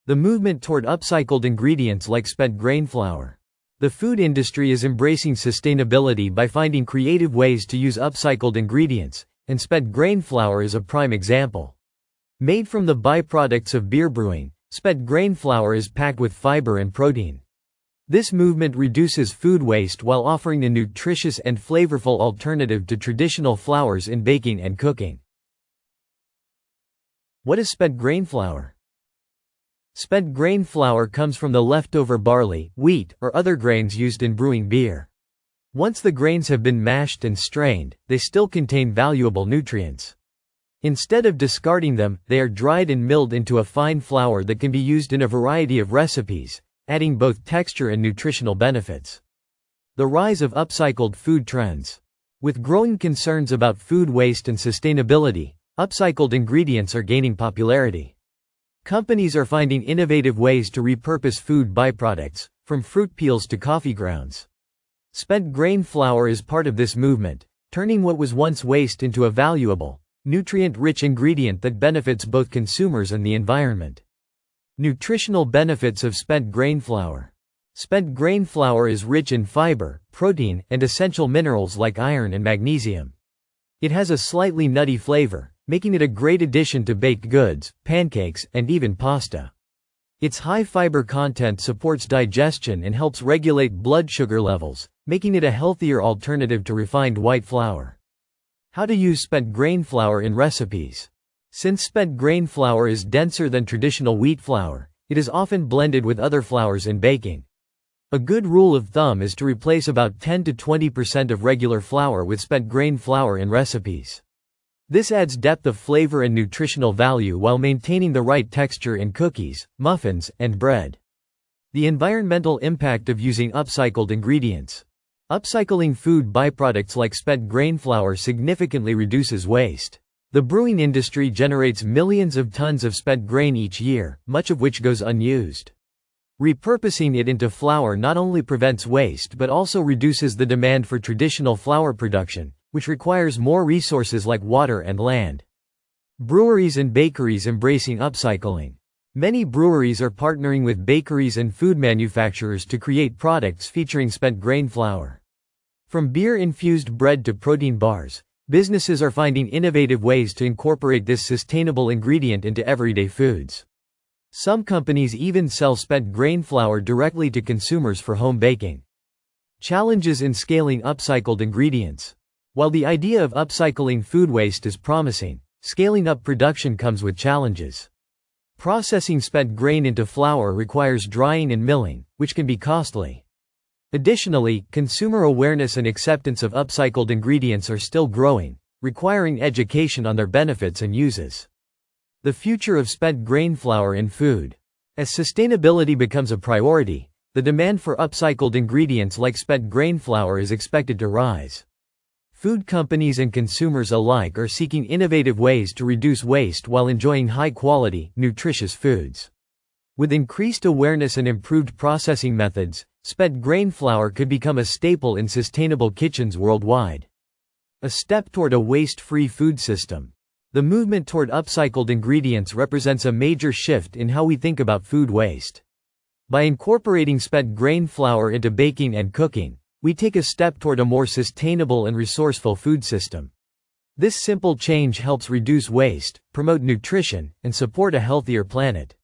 The movement toward upcycled ingredients like spent grain flour. The food industry is embracing sustainability by finding creative ways to use upcycled ingredients, and spent grain flour is a prime example. Made from the byproducts of beer brewing, spent grain flour is packed with fiber and protein. This movement reduces food waste while offering a nutritious and flavorful alternative to traditional flours in baking and cooking. What is spent grain flour? Spent grain flour comes from the leftover barley, wheat, or other grains used in brewing beer. Once the grains have been mashed and strained, they still contain valuable nutrients. Instead of discarding them, they are dried and milled into a fine flour that can be used in a variety of recipes, adding both texture and nutritional benefits. The rise of upcycled food trends. With growing concerns about food waste and sustainability, upcycled ingredients are gaining popularity. Companies are finding innovative ways to repurpose food byproducts, from fruit peels to coffee grounds. Spent grain flour is part of this movement, turning what was once waste into a valuable, nutrient-rich ingredient that benefits both consumers and the environment. Nutritional benefits of spent grain flour. Spent grain flour is rich in fiber, protein, and essential minerals like iron and magnesium. It has a slightly nutty flavor, making it a great addition to baked goods, pancakes, and even pasta. Its high fiber content supports digestion and helps regulate blood sugar levels, making it a healthier alternative to refined white flour. How to use spent grain flour in recipes. Since spent grain flour is denser than traditional wheat flour, it is often blended with other flours in baking. A good rule of thumb is to replace about 10 to 20% of regular flour with spent grain flour in recipes. This adds depth of flavor and nutritional value while maintaining the right texture in cookies, muffins, and bread. The environmental impact of using upcycled ingredients. Upcycling food byproducts like spent grain flour significantly reduces waste. The brewing industry generates millions of tons of spent grain each year, much of which goes unused. Repurposing it into flour not only prevents waste but also reduces the demand for traditional flour production, which requires more resources like water and land. Breweries and bakeries embracing upcycling. Many breweries are partnering with bakeries and food manufacturers to create products featuring spent grain flour. From beer-infused bread to protein bars, businesses are finding innovative ways to incorporate this sustainable ingredient into everyday foods. Some companies even sell spent grain flour directly to consumers for home baking. Challenges in scaling upcycled ingredients. While the idea of upcycling food waste is promising, scaling up production comes with challenges. Processing spent grain into flour requires drying and milling, which can be costly. Additionally, consumer awareness and acceptance of upcycled ingredients are still growing, requiring education on their benefits and uses. The future of spent grain flour in food. As sustainability becomes a priority, the demand for upcycled ingredients like spent grain flour is expected to rise. Food companies and consumers alike are seeking innovative ways to reduce waste while enjoying high-quality, nutritious foods. With increased awareness and improved processing methods, spent grain flour could become a staple in sustainable kitchens worldwide. A step toward a waste-free food system. The movement toward upcycled ingredients represents a major shift in how we think about food waste. By incorporating spent grain flour into baking and cooking, we take a step toward a more sustainable and resourceful food system. This simple change helps reduce waste, promote nutrition, and support a healthier planet.